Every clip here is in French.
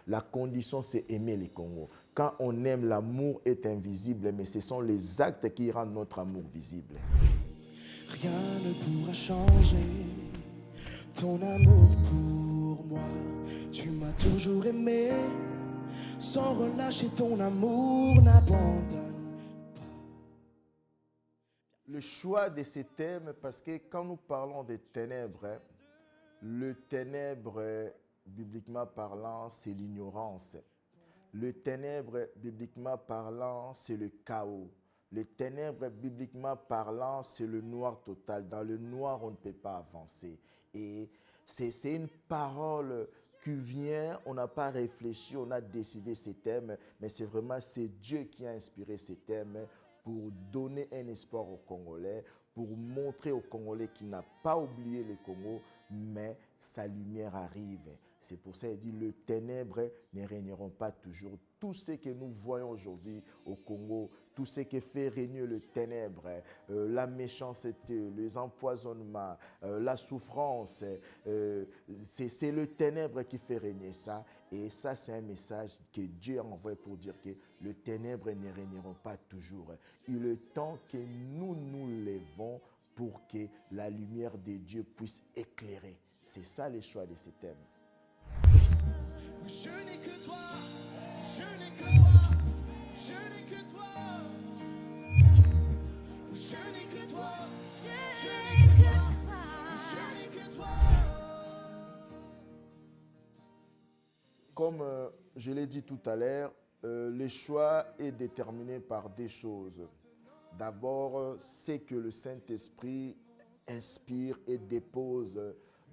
La condition, c'est aimer le Congo. Quand on aime, l'amour est invisible, mais ce sont les actes qui rendent notre amour visible. Rien ne pourra changer ton amour pour moi. Tu m'as toujours aimé, sans relâcher ton amour n'abandonne pas. Le choix de ces thèmes, parce que quand nous parlons des ténèbres, le ténèbre, bibliquement parlant, c'est l'ignorance. Le ténèbre, bibliquement parlant, c'est le chaos. Le ténèbre, bibliquement parlant, c'est le noir total. Dans le noir, on ne peut pas avancer. Et c'est une parole qui vient, on n'a pas réfléchi, on a décidé ces thèmes, mais c'est Dieu qui a inspiré ces thèmes pour donner un espoir aux Congolais, pour montrer aux Congolais qu'il n'a pas oublié le Congo, mais sa lumière arrive. C'est pour ça qu'il dit, le ténèbre ne régneront pas toujours. Tout ce que nous voyons aujourd'hui au Congo, tout ce qui fait régner le ténèbre, la méchanceté, les empoisonnements, la souffrance, c'est le ténèbre qui fait régner ça. Et ça, c'est un message que Dieu a envoyé pour dire que le ténèbre ne régneront pas toujours. Il est temps que nous nous levons pour que la lumière de Dieu puisse éclairer. C'est ça le choix de ces thèmes. Je n'ai que toi, je n'ai que toi, je n'ai que toi. Je n'ai que toi, je n'ai que toi, je n'ai que toi. Comme je l'ai dit tout à l'heure, le choix est déterminé par des choses. D'abord, c'est que le Saint-Esprit inspire et dépose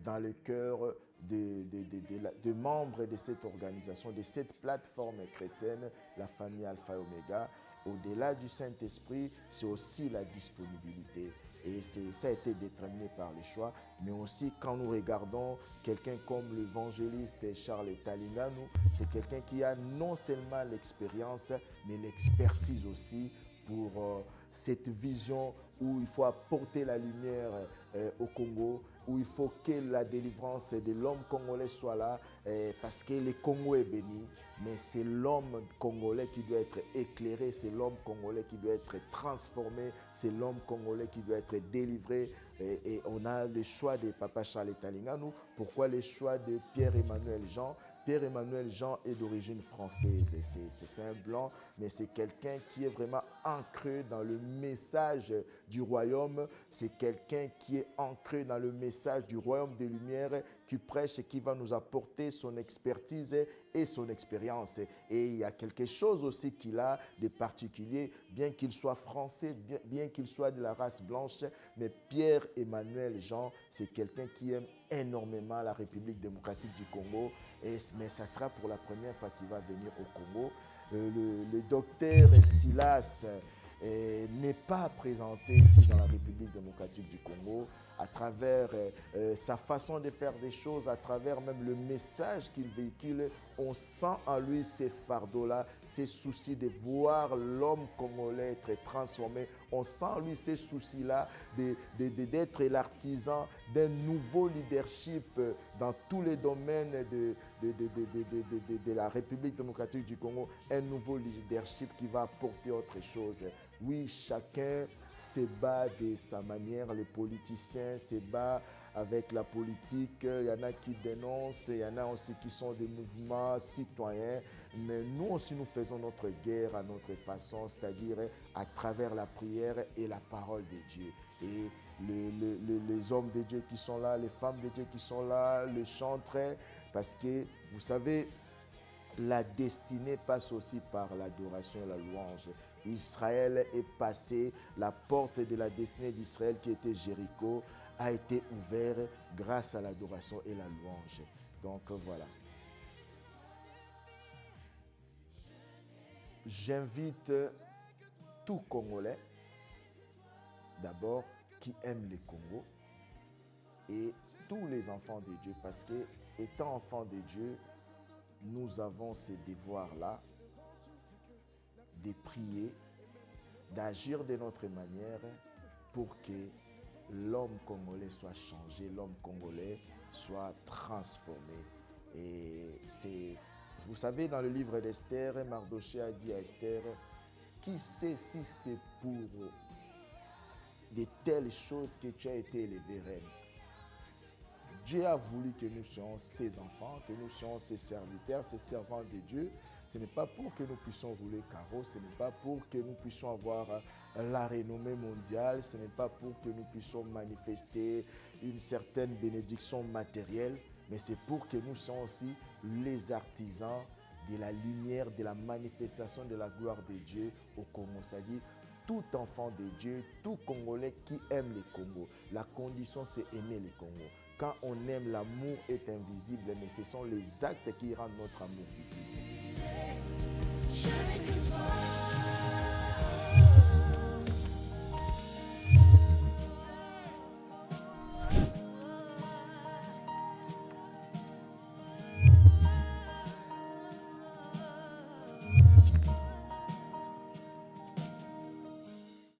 dans le cœur des membres de cette organisation, de cette plateforme chrétienne, la famille Alpha et Oméga. Au-delà du Saint-Esprit, c'est aussi la disponibilité. Et ça a été déterminé par les choix. Mais aussi, quand nous regardons quelqu'un comme l'évangéliste Charles Talinganu, c'est quelqu'un qui a non seulement l'expérience, mais l'expertise aussi pour cette vision où il faut apporter la lumière au Congo, où il faut que la délivrance de l'homme congolais soit là, parce que le Congo est béni, mais c'est l'homme congolais qui doit être éclairé, c'est l'homme congolais qui doit être transformé, c'est l'homme congolais qui doit être délivré. Et on a le choix de Papa Charles Talinganu. Pourquoi le choix de Pierre-Emmanuel Jean? Pierre-Emmanuel Jean est d'origine française, c'est un blanc, mais c'est quelqu'un qui est vraiment ancré dans le message du royaume, c'est quelqu'un qui est ancré dans le message du royaume des Lumières, qui prêche et qui va nous apporter son expertise et son expérience. Et il y a quelque chose aussi qu'il a de particulier, bien qu'il soit français, bien qu'il soit de la race blanche, mais Pierre-Emmanuel Jean, c'est quelqu'un qui aime énormément la République démocratique du Congo, mais ça sera pour la première fois qu'il va venir au Congo. Le docteur Silas n'est pas présenté ici dans la République démocratique du Congo à travers sa façon de faire des choses, à travers même le message qu'il véhicule. On sent en lui ces fardeaux-là, ces soucis de voir l'homme congolais être transformé. On sent en lui ces soucis-là d'être l'artisan d'un nouveau leadership dans tous les domaines de la République démocratique du Congo. Un nouveau leadership qui va apporter autre chose. Oui, chacun se bat de sa manière, les politiciens se battent avec la politique, il y en a qui dénoncent, il y en a aussi qui sont des mouvements citoyens, mais nous aussi nous faisons notre guerre à notre façon, c'est-à-dire à travers la prière et la parole de Dieu. Et les hommes de Dieu qui sont là, les femmes de Dieu qui sont là, le chantent, parce que vous savez, la destinée passe aussi par l'adoration et la louange. Israël est passé, la porte de la destinée d'Israël qui était Jéricho a été ouverte grâce à l'adoration et la louange. Donc voilà. J'invite tout Congolais, d'abord, qui aime le Congo, et tous les enfants de Dieu, parce que, étant enfants de Dieu, nous avons ces devoirs-là de prier, d'agir de notre manière pour que l'homme congolais soit changé, l'homme congolais soit transformé. Et c'est Vous savez, dans le livre d'Esther, Mardochée a dit à Esther, qui sait si c'est pour de telles choses que tu as été élevée reine. Dieu a voulu que nous soyons ses enfants, que nous soyons ses serviteurs, ses servants de Dieu. Ce n'est pas pour que nous puissions rouler carreau, ce n'est pas pour que nous puissions avoir la renommée mondiale, ce n'est pas pour que nous puissions manifester une certaine bénédiction matérielle, mais c'est pour que nous soyons aussi les artisans de la lumière, de la manifestation de la gloire de Dieu au Congo. C'est-à-dire, tout enfant de Dieu, tout Congolais qui aime le Congo. La condition, c'est aimer le Congo. Quand on aime, l'amour est invisible, mais ce sont les actes qui rendent notre amour visible. Je n'ai que toi.